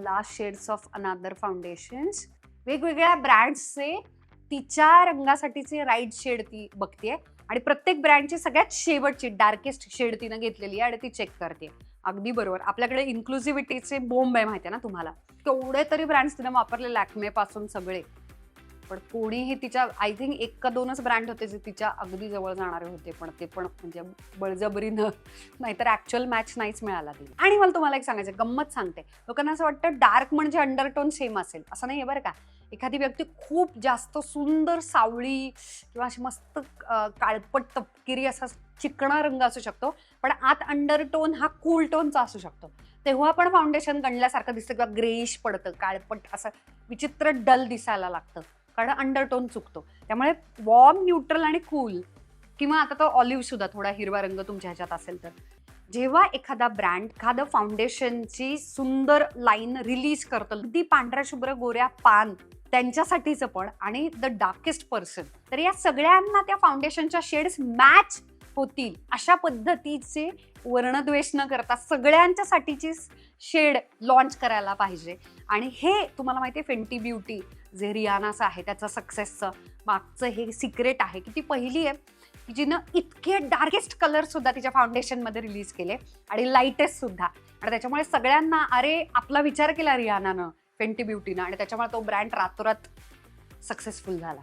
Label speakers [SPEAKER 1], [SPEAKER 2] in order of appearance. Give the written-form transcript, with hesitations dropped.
[SPEAKER 1] Last shades of another foundations. वेगवेगळ्या ब्रँड्सचे तिच्या रंगासाठीचे right shade ती बघतेय आणि प्रत्येक ब्रँडची सगळ्यात शेवटची डार्केस्ट शेड तिनं घेतलेली आहे आणि ती चेक करते. अगदी बरोबर. आपल्याकडे इन्क्लुझिव्हिटीचे बोंब आहे माहिती आहे ना तुम्हाला. केवढे तरी ब्रँड्स तिनं वापरले, लॅक्मे पासून सगळे, पण कोणीही तिच्या आय थिंक 1 का 2च ब्रँड होते जे तिच्या अगदी जवळ जाणारे होते, पण ते पण म्हणजे बळजबरीनं, नाहीतर ऍक्च्युअल मॅच नाहीच मिळाला तिला. आणि मला तुम्हाला एक सांगायचं, गंमत सांगते, लोकांना असं वाटतं डार्क म्हणजे अंडरटोन सेम असेल, असं नाहीये बरं का. एखादी व्यक्ती खूप जास्त सुंदर सावळी किंवा अशी मस्त काळपट तपकिरी असा चिकणा रंग असू शकतो, पण आत अंडरटोन हा कूल टोनचा असू शकतो. तेव्हा पण फाउंडेशन गणल्यासारखं दिसतं किंवा ग्रेइश पडतं, काळपट असं विचित्र डल दिसायला लागतं, कारण अंडरटोन चुकतो. त्यामुळे वॉर्म, न्यूट्रल आणि कूल, किंवा आता तो ऑलिव्ह सुद्धा थोडा हिरवा रंग तुमच्या ह्याच्यात असेल तर, जेव्हा एखादा ब्रँड एखादं फाउंडेशनची सुंदर लाईन रिलीज करतो, अगदी पांढऱ्या शुभ्र गोऱ्या पान त्यांच्यासाठीचं पण आणि द डार्केस्ट पर्सन, तर या सगळ्यांना त्या फाउंडेशनच्या शेड्स मॅच होतील अशा पद्धतीचे वर्णद्वेष न करता सगळ्यांच्यासाठीची शेड लॉन्च करायला पाहिजे. आणि हे तुम्हाला माहिती आहे, फेंटी ब्युटी जे रियानाचं आहे त्याचं सक्सेसचं मागचं हे सिक्रेट आहे की ती पहिली आहे की जिनं इतके डार्केस्ट कलर सुद्धा तिच्या फाउंडेशनमध्ये रिलीज केले आणि लाईटेस्ट सुद्धा, आणि त्याच्यामुळे सगळ्यांना अरे आपला विचार केला रियानानं, फेंटी ब्युटीनं, आणि त्याच्यामुळे तो ब्रँड रातोरात सक्सेसफुल झाला.